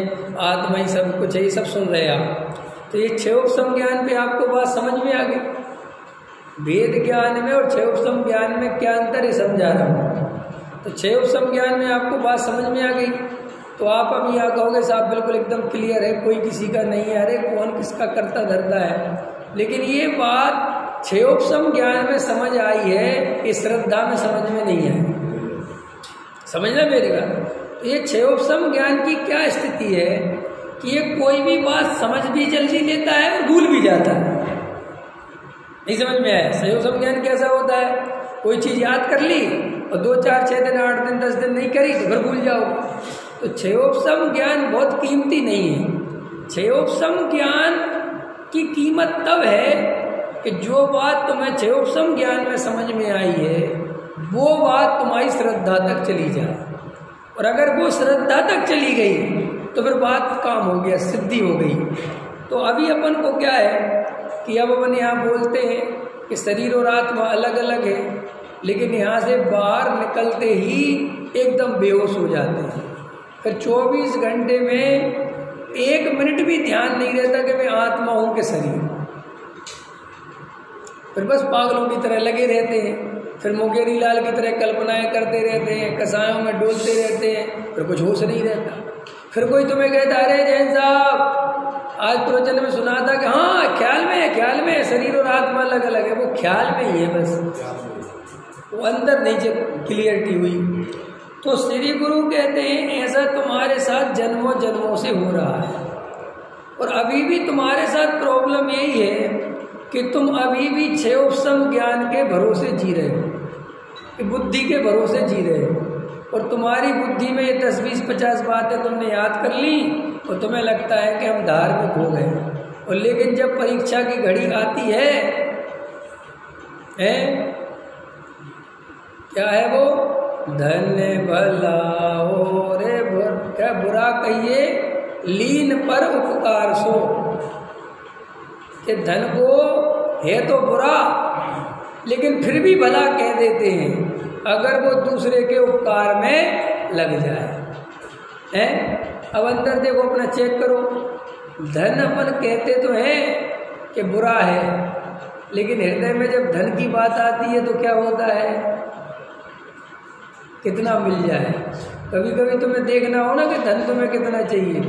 आत्मा ही सब कुछ है, ये सब सुन रहे हैं आप। तो ये 6 उपसम ज्ञान पे आपको बात समझ में आ गई। वेद ज्ञान में और 6 उपसम ज्ञान में क्या अंतर है समझा रहा हूँ। तो 6 उपसम ज्ञान में आपको बात समझ में आ गई। तो आप अब यहाँ कहोगे साहब बिल्कुल एकदम क्लियर है, कोई किसी का नहीं है, अरे कौन किसका करता धरता है। लेकिन ये बात क्षयोपशम ज्ञान में समझ आई है, इस श्रद्धा में समझ में नहीं आई। समझना मेरी बात। तो ये क्षयोपशम ज्ञान की क्या स्थिति है कि ये कोई भी बात समझ भी जल्दी लेता है और भूल भी जाता है। नहीं समझ में आया? क्षयोपशम ज्ञान कैसा होता है? कोई चीज याद कर ली और 2, 4, 6 दिन, 8 दिन, 10 दिन नहीं करी तो फिर भूल जाओ। तो क्षयोपशम ज्ञान बहुत कीमती नहीं है। क्षयोपशम ज्ञान की कीमत तब है कि जो बात तुम्हें क्षयोपशम ज्ञान में समझ में आई है वो बात तुम्हारी श्रद्धा तक चली जाए, और अगर वो श्रद्धा तक चली गई तो फिर बात काम हो गया, सिद्धि हो गई। तो अभी अपन को क्या है कि अब अपन यहाँ बोलते हैं कि शरीर और आत्मा अलग अलग है, लेकिन यहाँ से बाहर निकलते ही एकदम बेहोश हो जाते हैं। फिर 24 घंटे में 1 मिनट भी ध्यान नहीं रहता कि मैं आत्मा हूँ कि शरीर। फिर बस पागलों की तरह लगे रहते हैं, फिर मोगेरी लाल की तरह कल्पनाएं करते रहते हैं, कसायों में डोलते रहते हैं, फिर कुछ होश नहीं रहता। फिर कोई तुम्हें कहता अरे जैन साहब आज प्रवचन में सुना था कि हाँ ख्याल में शरीर और आत्मा अलग अलग है। वो ख्याल में ही है, बस वो अंदर नहीं क्लियरिटी हुई। तो श्री गुरु कहते हैं ऐसा तुम्हारे साथ जन्मों जन्मों से हो रहा है, और अभी भी तुम्हारे साथ प्रॉब्लम यही है कि तुम अभी भी क्षयोपशम ज्ञान के भरोसे जी रहे हो, कि बुद्धि के भरोसे जी रहे हो, और तुम्हारी बुद्धि में ये 10, 20, 50 बातें तुमने याद कर ली और तुम्हें लगता है कि हम धार्मिक हो गए। और लेकिन जब परीक्षा की घड़ी आती है क्या है वो? धन्य भला हो रे क्या बुरा कहिए लीन पर उपकार सो, कि धन को है तो बुरा लेकिन फिर भी भला कह देते हैं अगर वो दूसरे के उपकार में लग जाए। अब अंदर देखो, अपना चेक करो। धन अपन कहते तो हैं कि बुरा है, लेकिन हृदय में जब धन की बात आती है तो क्या होता है? कितना मिल जाए। कभी कभी तुम्हें देखना हो ना कि धन तुम्हें कितना चाहिए,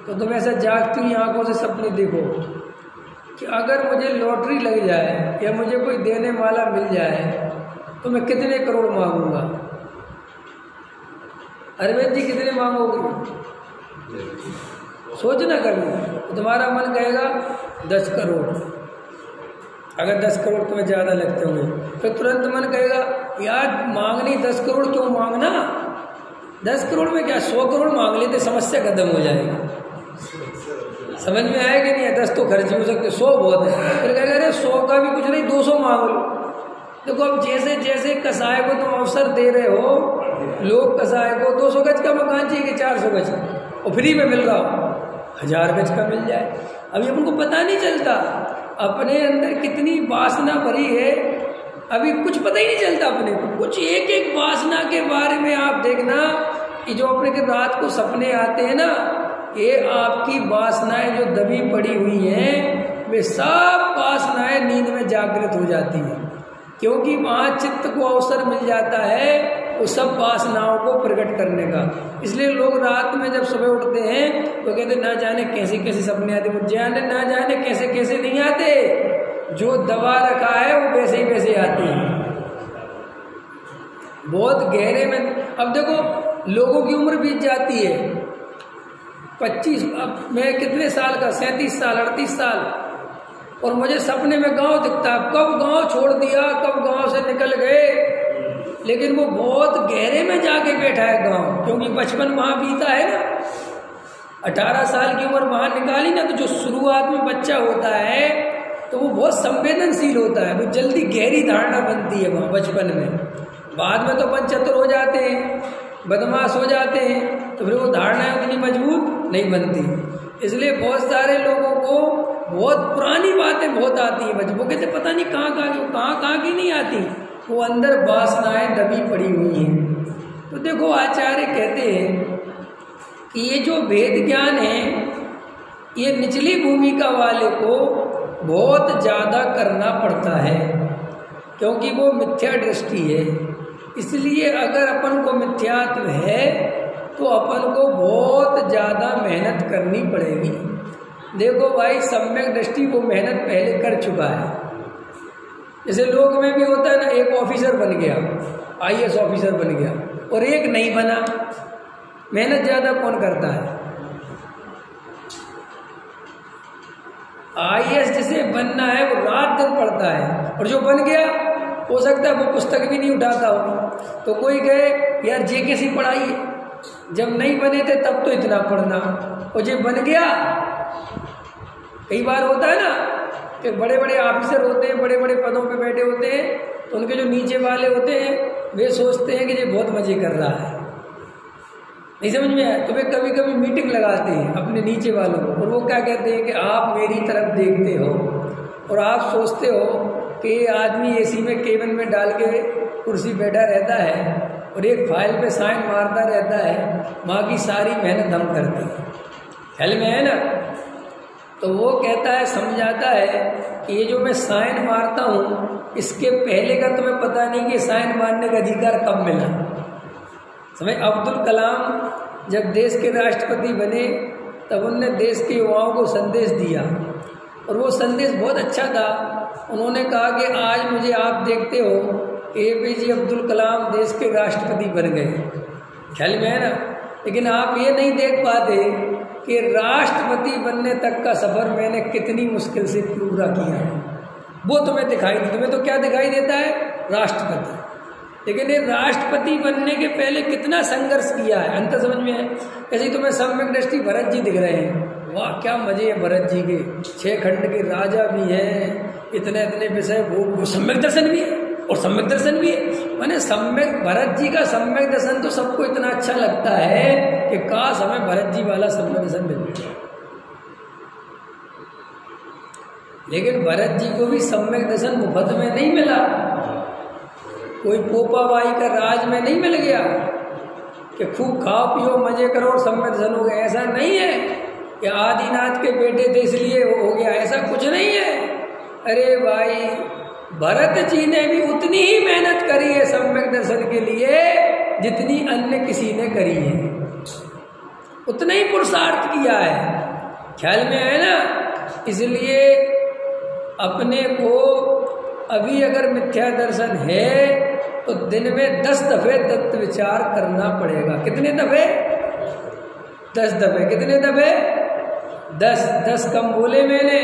तो तुम ऐसा जागती हुई आंखों से सपने देखो कि अगर मुझे लॉटरी लग जाए या मुझे कोई देने वाला मिल जाए तो मैं कितने करोड़ मांगूंगा। अरविंद जी कितने मांगोगे? सोचना कभी। तुम्हारा मन कहेगा 10 करोड़। अगर 10 करोड़ तुम्हें ज़्यादा लगते होंगे, फिर तुरंत मन कहेगा यार मांगनी 10 करोड़ क्यों मांगना, 10 करोड़ में क्या 100 करोड़ मांग लेते, समस्या खत्म हो जाएगी। समझ में आया कि नहीं? 10 तो खर्च हो सकते, 100 बहुत है। फिर कहेगा अरे 100 का भी कुछ नहीं, 200 मांग लो। देखो अब जैसे जैसे कसाई को तुम अवसर दे रहे हो, लोग कसाई को 200 गज का मकान चाहिए कि 400 गज और फ्री में मिल रहा हो, 1000 गज का मिल जाए। अभी हमको पता नहीं चलता अपने अंदर कितनी वासना भरी है, अभी कुछ पता ही नहीं चलता अपने को। कुछ एक एक वासना के बारे में आप देखना कि जो अपने के रात को सपने आते हैं ना, ये आपकी वासनाएं जो दबी पड़ी हुई हैं, वे सब वासनाएं नींद में जागृत हो जाती हैं, क्योंकि वहाँ चित्त को अवसर मिल जाता है वो सब वासनाओं को प्रकट करने का। इसलिए लोग रात में जब सुबह उठते हैं तो कहते ना जाने कैसे कैसे सपने आते, मुझे ना जाने कैसे कैसे नहीं आते, जो दबा रखा है वो वैसे ही वैसे आते हैं, बहुत गहरे में। अब देखो लोगों की उम्र बीत जाती है 25, अब मैं कितने साल का, 37 साल 38 साल, और मुझे सपने में गांव दिखता है। कब गांव छोड़ दिया, कब गांव से निकल गए, लेकिन वो बहुत गहरे में जाके बैठा है गांव, क्योंकि बचपन वहां बीता है ना। 18 साल की उम्र वहां निकाली ना, तो जो शुरुआत में बच्चा होता है तो वो बहुत संवेदनशील होता है, वो जल्दी गहरी धारणा बनती है वहाँ बचपन में। बाद में तो अपन चतुर हो जाते हैं, बदमाश हो जाते हैं, तो फिर वो धारणाएं उतनी मजबूत नहीं बनती। इसलिए बहुत सारे लोगों को बहुत पुरानी बातें बहुत आती हैं, वो कहते पता नहीं कहाँ की नहीं आती, वो अंदर वासनाएं दबी पड़ी हुई हैं। तो देखो आचार्य कहते हैं कि ये जो वेद ज्ञान है ये निचली भूमिका वाले को बहुत ज़्यादा करना पड़ता है, क्योंकि वो मिथ्या दृष्टि है। इसलिए अगर अपन को मिथ्यात्व है तो अपन को बहुत ज़्यादा मेहनत करनी पड़ेगी। देखो भाई, सम्यक दृष्टि को मेहनत पहले कर चुका है। जैसे लोग में भी होता है ना, एक ऑफिसर बन गया, IAS ऑफिसर बन गया, और एक नहीं बना। मेहनत ज़्यादा कौन करता है? IAS जिसे बनना है वो रात दिन पढ़ता है, और जो बन गया हो सकता है वो पुस्तक भी नहीं उठाता हो। तो कोई कहे यार JKC पढ़ाइए, जब नहीं बने थे तब तो इतना पढ़ना, और जो बन गया, कई बार होता है ना कि बड़े बड़े ऑफिसर होते हैं, बड़े बड़े पदों पे बैठे होते हैं, तो उनके जो नीचे वाले होते हैं वे सोचते हैं कि ये बहुत मजे कर रहा है। नहीं समझ में आया? तो वे कभी कभी मीटिंग लगाते हैं अपने नीचे वालों को, और वो क्या कहते हैं कि आप मेरी तरफ देखते हो और आप सोचते हो कि ये आदमी AC में केबिन में डाल के कुर्सी बैठा रहता है और एक फाइल पे साइन मारता रहता है, बाकी सारी मेहनत हम करते हैं। ख्याल में है ना? तो वो कहता है, समझाता है कि ये जो मैं साइन मारता हूँ, इसके पहले का तुम्हें पता नहीं कि साइन मारने का अधिकार कब मिला। समझ? अब्दुल कलाम जब देश के राष्ट्रपति बने तब उनने देश के युवाओं को संदेश दिया, और वो संदेश बहुत अच्छा था। उन्होंने कहा कि आज मुझे आप देखते हो APJ अब्दुल कलाम देश के राष्ट्रपति बन गए। ख्याल में है ना? लेकिन आप ये नहीं देख पाते कि राष्ट्रपति बनने तक का सफ़र मैंने कितनी मुश्किल से पूरा किया है। वो तुम्हें दिखाई, तुम्हें तो क्या दिखाई देता है? राष्ट्रपति। लेकिन ये राष्ट्रपति बनने के पहले कितना संघर्ष किया है, अंतर समझ में है? ऐसे तुम्हें सम्यक दृष्टि भरत जी दिख रहे हैं, वाह क्या मजे हैं भरत जी के, 6 खंड के राजा भी हैं, इतने इतने विषय, वो सम्यक दर्शन भी है और सम्यक दर्शन भी है। मैंने सम्यक भरत जी का सम्यक दर्शन तो सबको इतना अच्छा लगता है कि काश हमें भरत जी वाला सम्यक दर्शन मिल जाए। लेकिन भरत जी को भी सम्यक दर्शन मुफ्त में नहीं मिला, कोई पोपाबाई का राज में नहीं मिल गया कि खूब खाओ पियो मजे करो और सम्यक दर्शन हो गया। ऐसा नहीं है कि आदिनाथ के बेटे थे इसलिए हो गया, ऐसा कुछ नहीं है। अरे भाई, भरत जी ने भी उतनी ही मेहनत करी है सम्यक दर्शन के लिए जितनी अन्य किसी ने करी है, उतना ही पुरुषार्थ किया है। ख्याल में है ना? इसलिए अपने को अभी अगर मिथ्या दर्शन है तो दिन में 10 दफे तत्व विचार करना पड़ेगा। कितने दफे? 10 दफे। कितने दफे? 10 कम बोले मैंने,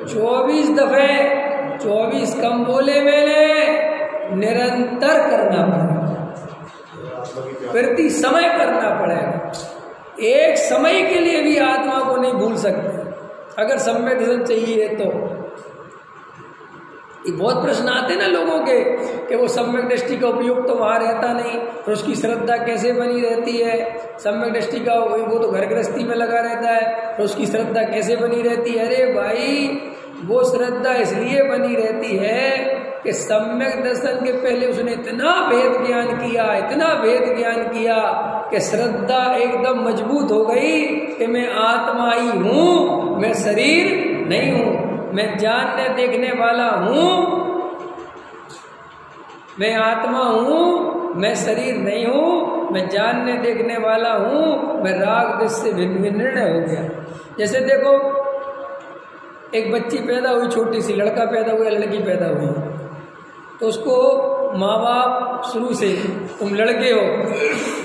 24 दफे। 24 कम बोले मैंने। निरंतर करना पड़ेगा, प्रति समय करना पड़ेगा। एक समय के लिए भी आत्मा को नहीं भूल सकते अगर सम्यक दर्शन चाहिए तो। ये बहुत प्रश्न आते हैं ना लोगों के कि वो सम्यक दृष्टि का उपयोग तो वहाँ रहता नहीं, और उसकी श्रद्धा कैसे बनी रहती है? सम्यक दृष्टि का वो तो घर गृहस्थी में लगा रहता है, और उसकी श्रद्धा कैसे बनी रहती है? अरे भाई, वो श्रद्धा इसलिए बनी रहती है कि सम्यक दर्शन के पहले उसने इतना भेद ज्ञान किया, इतना भेद ज्ञान किया कि श्रद्धा एकदम मजबूत हो गई कि मैं आत्मा ही हूँ, मैं शरीर नहीं हूँ, मैं जानने देखने वाला हूँ, मैं आत्मा हूँ, मैं शरीर नहीं हूँ, मैं जानने देखने वाला हूँ, मैं राग देश से भिन्न निर्णय हो गया। जैसे देखो, एक बच्ची पैदा हुई, छोटी सी, लड़का पैदा हुआ, लड़की पैदा हुई, तो उसको माँ बाप शुरू से तुम लड़के हो,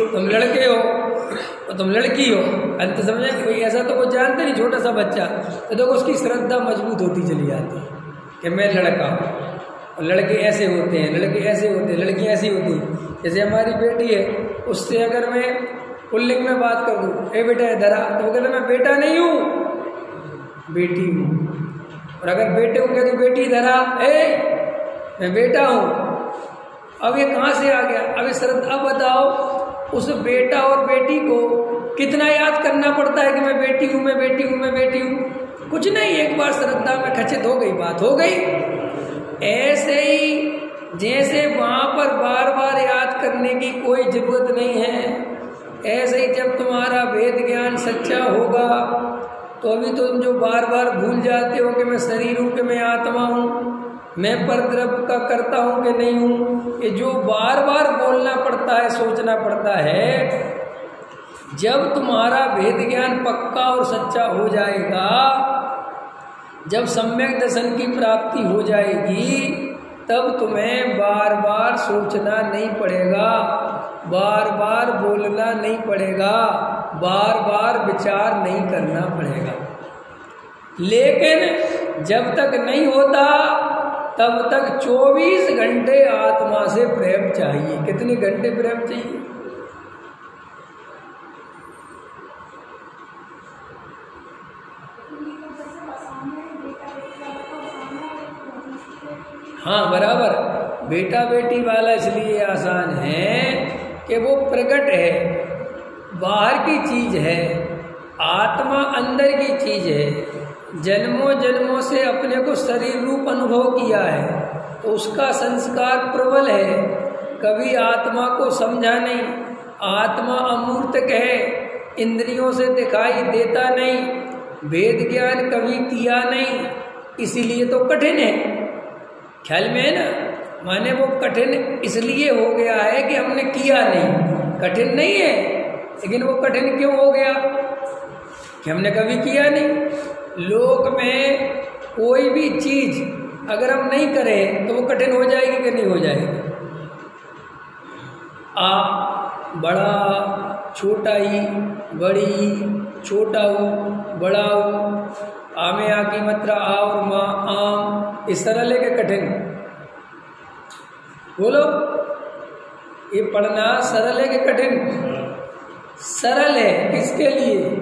तुम लड़के हो, तो तुम लड़की हो, अंत समझे? कोई ऐसा तो वो जानते नहीं, छोटा सा बच्चा, तो देखो उसकी श्रद्धा मजबूत होती चली जाती है कि मैं लड़का हूँ, और लड़के ऐसे होते हैं, लड़के ऐसे होते हैं, लड़कियाँ ऐसी होती हैं। जैसे हमारी बेटी है, उससे अगर मैं पुल्लिंग में बात कर दूँ, ए बेटा इधर आ, तो वो कहता मैं बेटा नहीं हूँ, बेटी हूँ। और अगर बेटे को कह दूँ बेटी इधर आ, मैं बेटा हूँ। अब ये कहाँ से आ गया? अब ये श्रद्धा बताओ, उस बेटा और बेटी को कितना याद करना पड़ता है कि मैं बेटी हूँ, मैं बेटी हूँ, मैं बेटी हूँ? कुछ नहीं, एक बार श्रद्धा में खचित हो गई, बात हो गई। ऐसे ही जैसे वहाँ पर बार बार याद करने की कोई जरूरत नहीं है, ऐसे ही जब तुम्हारा वेद ज्ञान सच्चा होगा तो अभी तुम जो बार बार भूल जाते हो कि मैं शरीर हूँ, कि मैं आत्मा हूँ, मैं परद्रव्य का करता हूँ कि नहीं हूँ, ये जो बार बार बोलना पड़ता पड़ता है, सोचना पड़ता है। जब तुम्हारा भेद ज्ञान पक्का और सच्चा हो जाएगा, जब सम्यक दर्शन की प्राप्ति हो जाएगी, तब तुम्हें बार बार सोचना नहीं पड़ेगा, बार बार बोलना नहीं पड़ेगा, बार बार विचार नहीं करना पड़ेगा। लेकिन जब तक नहीं होता तब तक 24 घंटे आत्मा से प्रेम चाहिए। कितने घंटे प्रेम चाहिए? हाँ बराबर, बेटा बेटी वाला इसलिए आसान है कि वो प्रकट है, बाहर की चीज है, आत्मा अंदर की चीज है। जन्मों जन्मों से अपने को शरीर रूप अनुभव किया है तो उसका संस्कार प्रबल है, कभी आत्मा को समझा नहीं। आत्मा अमूर्तक है, इंद्रियों से दिखाई देता नहीं, वेद ज्ञान कभी किया नहीं, इसीलिए तो कठिन है। ख्याल में है ना? माने वो कठिन इसलिए हो गया है कि हमने किया नहीं। कठिन नहीं है, लेकिन वो कठिन क्यों हो गया कि हमने कभी किया नहीं। लोक में कोई भी चीज अगर हम नहीं करें तो वो कठिन हो जाएगी कि नहीं हो जाएगी? बड़ा छोटा ही, बड़ी छोटा हो, बड़ा हो, आमे आ की मात्रा आ और माँ आम, इस तरह लेके कठिन। बोलो, ये पढ़ना सरल है कि कठिन? सरल है। किसके लिए?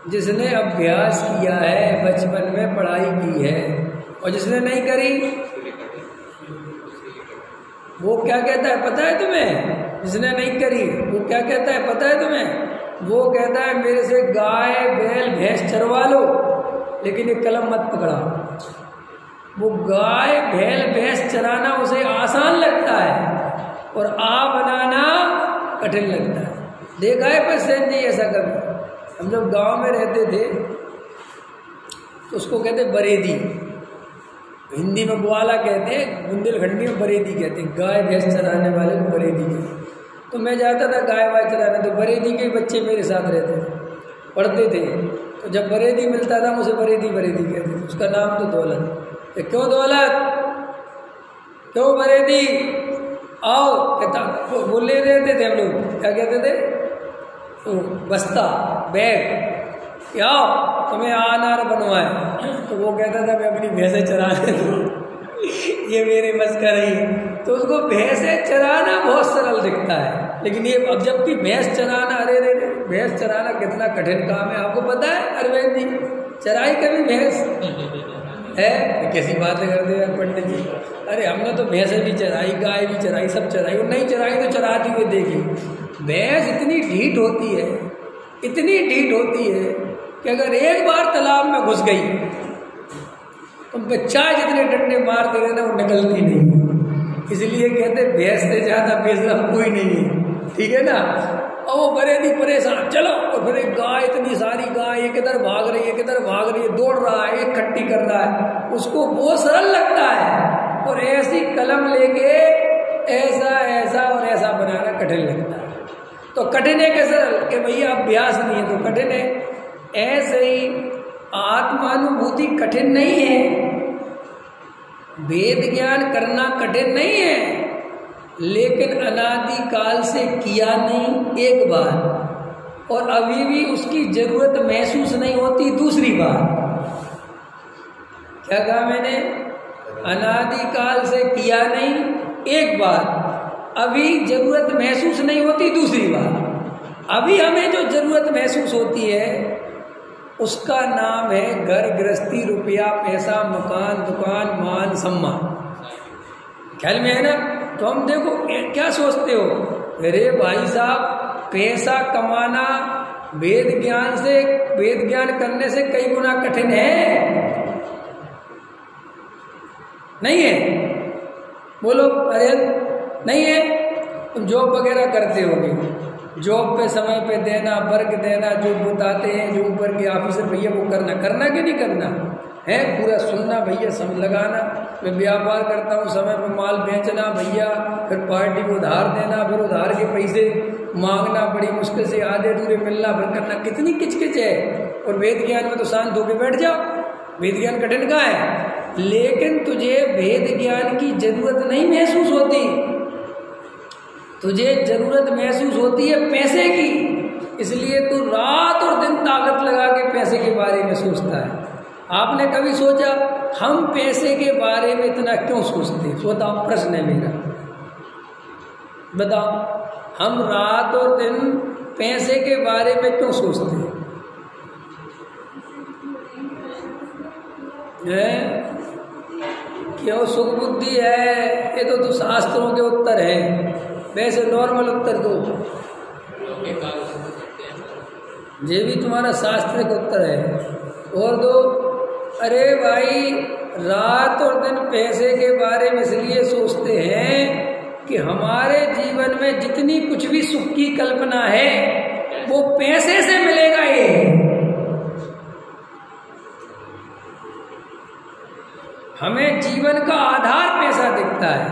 जिसने अभ्यास किया है, बचपन में पढ़ाई की है। और जिसने नहीं करी वो क्या कहता है पता है तुम्हें? जिसने नहीं करी वो क्या कहता है पता है तुम्हें? वो कहता है मेरे से गाय बैल भैंस चरवा लो, लेकिन ये कलम मत पकड़ा। वो गाय बैल भैंस चराना उसे आसान लगता है और बनाना कठिन लगता है। देखा है प्रसेन जी ऐसा कभी? हम जब गांव में रहते थे तो उसको कहते बरेदी, हिंदी में ग्वाला कहते हैं, बुंदेलखंडी में बरेदी कहते हैं। गाय भैंस चराने वाले को बरेदी कहते। तो मैं जाता था गाय वाय चराने, तो बरेदी के बच्चे मेरे साथ रहते थे, पढ़ते थे। तो जब बरेदी मिलता था मुझे बरेदी बरेदी कहते थे। उसका नाम तो दौलत। तो क्यों दौलत, क्यों बरेदी, आओ कहता। बोले रहते थे हम लोग, क्या कहते थे? बस्ता बैग, आओ तुम्हें अनार बनवाए। तो वो कहता था मैं अपनी भैंसें चराने दूँ, ये मेरे बस का नहीं। तो उसको भैंसें चराना बहुत सरल दिखता है, लेकिन ये अब जबकि भैंस चराना, अरे रे भैंस चराना कितना कठिन काम है, आपको पता है? अरविंद जी चराई कभी भैंस है? कैसी बातें करते हैं पंडित जी। अरे हमने तो भैंसें भी चराई, गाय भी चराई, सब चराई। और नहीं चराई तो चराती हुई देखी। भैंस इतनी ढीठ होती है, इतनी ढीठ होती है कि अगर एक बार तालाब में घुस गई तो बच्चा जितने डंडे मारते रहे ना वो निकलती नहीं। इसलिए कहते भैंस से ज्यादा बेशरम कोई नहीं है, ठीक है ना? और वो बरेदी परेशान, चलो। और फिर एक गाय, इतनी सारी गाय, एक इधर भाग रही है, एक इधर भाग रही है, दौड़ रहा है, एक खट्टी कर रहा है, उसको वो सरल लगता है। और ऐसी कलम लेके ऐसा ऐसा और ऐसा बनाना कठिन लगता है। तो कठिन है कि सरल? कि भैया अभ्यास नहीं है तो कठिन है। ऐसे ही आत्मानुभूति कठिन नहीं है, वेद ज्ञान करना कठिन नहीं है, लेकिन अनादि काल से किया नहीं एक बार, और अभी भी उसकी जरूरत महसूस नहीं होती दूसरी बार। क्या कहा मैंने? अनादि काल से किया नहीं एक बार, अभी जरूरत महसूस नहीं होती दूसरी बार। अभी हमें जो जरूरत महसूस होती है उसका नाम है घर गृहस्थी, रुपया पैसा, मकान दुकान, मान सम्मान। ख्याल में है ना? तो हम देखो क्या सोचते हो, अरे भाई साहब पैसा कमाना वेद ज्ञान से, वेद ज्ञान करने से कई गुना कठिन है। नहीं है? बोलो अरे नहीं है? तुम जॉब वगैरह करते होगे, जॉब पे समय पे देना, वर्क देना, जो बताते हैं जो ऊपर के ऑफिसर भैया वो करना कि नहीं करना है, पूरा सुनना भैया, सब लगाना। मैं व्यापार करता हूँ, समय पर माल बेचना भैया, फिर पार्टी को उधार देना, फिर उधार के पैसे मांगना, बड़ी मुश्किल से आधे अधूरे मिलना, फिर करना, कितनी किचकिच है। और वेद ज्ञान में तो शांत होकर बैठ जाओ, वेद ज्ञान कठिन कहाँ है। लेकिन तुझे वेद ज्ञान की जरूरत नहीं महसूस होती, तुझे जरूरत महसूस होती है पैसे की, इसलिए तू रात और दिन ताकत लगा के पैसे के बारे में सोचता है। आपने कभी सोचा हम पैसे के बारे में इतना क्यों सोचते? बताओ, प्रश्न है मेरा, बताओ, हम रात और दिन पैसे के बारे में क्यों सोचते हैं? क्यों? सुख बुद्धि है, ये तो शास्त्रों के उत्तर है, वैसे नॉर्मल उत्तर दो, ये भी तुम्हारा शास्त्रिक उत्तर है। और दो, अरे भाई रात और दिन पैसे के बारे में इसलिए सोचते हैं कि हमारे जीवन में जितनी कुछ भी सुख की कल्पना है वो पैसे से मिलेगा। ये हमें जीवन का आधार पैसा दिखता है,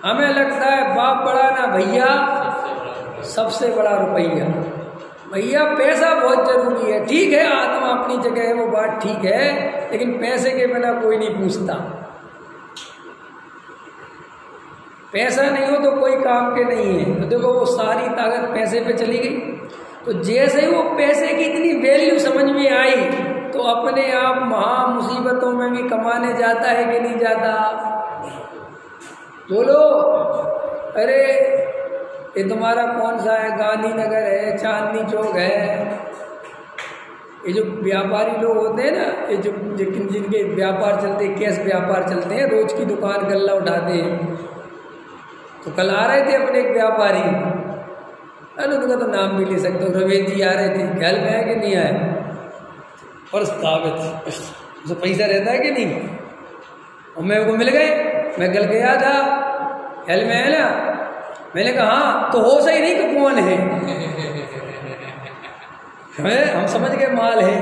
हमें लगता है बाप बड़ा ना भैया, सबसे बड़ा रुपया। भैया पैसा बहुत जरूरी है, ठीक है, आत्मा अपनी जगह है, वो बात ठीक है, लेकिन पैसे के बिना कोई नहीं पूछता। पैसा नहीं हो तो कोई काम के नहीं है। तो देखो वो सारी ताकत पैसे पे चली गई। तो जैसे ही वो पैसे की इतनी वैल्यू समझ में आई तो अपने आप महा मुसीबतों में भी कमाने जाता है कि नहीं जाता? बोलो। अरे ये तुम्हारा कौन सा है? गांधीनगर है, चांदनी चौक है। ये जो व्यापारी लोग होते हैं ना, ये जो जिनके व्यापार चलते हैं, कैश व्यापार चलते हैं, रोज की दुकान गल्ला उठाते हैं। तो कल आ रहे थे अपने एक व्यापारी, अरे उनका तो नाम भी ले सकते हो, रवेद जी आ रहे थे। ख्याल में आया कि नहीं आया? प्रस्तावित उसे पैसा रहता है कि नहीं? और मेरे को मिल गए, मैं कल गया था, ख्याल में है ना? मैंने कहा हाँ, तो हो सही नहीं कि कौन है, हम समझ गए माल है।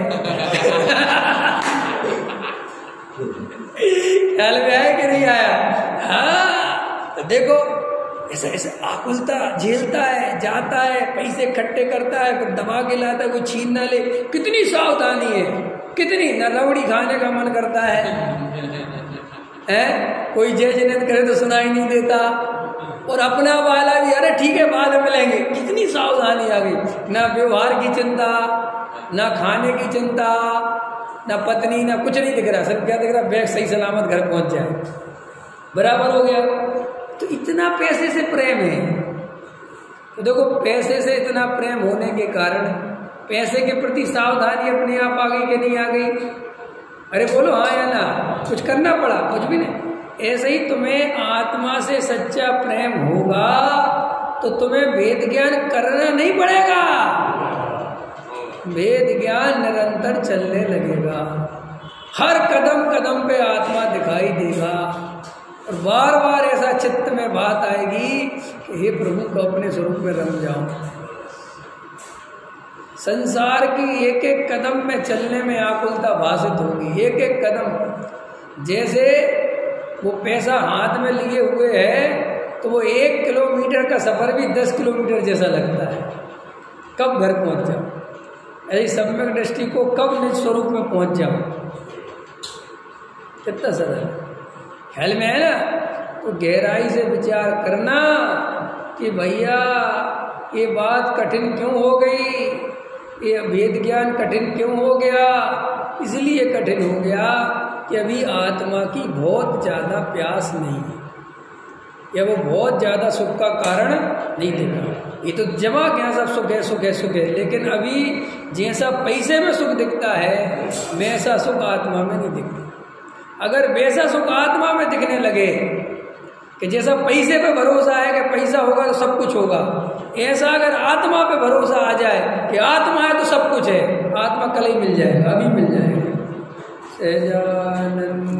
ख्याल में आया कि नहीं आया? हाँ, तो देखो ऐसा ऐसा आकुलता झेलता है, जाता है, पैसे इकट्ठे करता है, कोई दबा के लाता है, कोई छीन ना ले। कितनी सावधानी है, कितनी न रबड़ी खाने का मन करता है, कोई जय जनित करे तो सुनाई नहीं देता। और अपना वाला भी, अरे ठीक है बाद में मिलेंगे। कितनी सावधानी आ गई, ना व्यवहार की चिंता, ना खाने की चिंता, ना पत्नी, ना कुछ नहीं दिख रहा। सब क्या दिख रहा? बैग सही सलामत घर पहुंच जाए, बराबर हो गया। तो इतना पैसे से प्रेम है। तो देखो पैसे से इतना प्रेम होने के कारण पैसे के प्रति सावधानी अपने आप आ गई कि नहीं आ गई? अरे बोलो हाँ या ना? कुछ करना पड़ा? कुछ भी नहीं। ऐसे ही तुम्हें आत्मा से सच्चा प्रेम होगा तो तुम्हें वेद ज्ञान करना नहीं पड़ेगा, वेद ज्ञान निरंतर चलने लगेगा। हर कदम कदम पे आत्मा दिखाई देगा और बार बार ऐसा चित्त में बात आएगी कि हे प्रभु को अपने स्वरूप में रम जाओ। संसार की एक एक कदम में चलने में आकुलता भाषित होगी, एक एक कदम। जैसे वो पैसा हाथ में लिए हुए है तो वो 1 किलोमीटर का सफर भी 10 किलोमीटर जैसा लगता है। कब घर पहुंच जाओ? ऐसी सम्यक दृष्टि को कब निज स्वरूप में पहुंच जाओ? कितना सरल, ख्याल में है ना? तो गहराई से विचार करना कि भैया ये बात कठिन क्यों हो गई, ये वेद ज्ञान कठिन क्यों हो गया? इसलिए कठिन हो गया कि अभी आत्मा की बहुत ज़्यादा प्यास नहीं है, या वो बहुत ज़्यादा सुख का कारण नहीं दिखा। ये तो जमा क्या सब सुख है, सुख है, सुख है, लेकिन अभी जैसा पैसे में सुख दिखता है वैसा सुख आत्मा में नहीं दिखता। अगर वैसा सुख आत्मा में दिखने लगे कि जैसा पैसे पे भरोसा है कि पैसा होगा तो सब कुछ होगा, ऐसा अगर आत्मा पे भरोसा आ जाए कि आत्मा है तो सब कुछ है, आत्मा कल ही मिल जाएगा, अभी मिल जाएगा। सहजानंद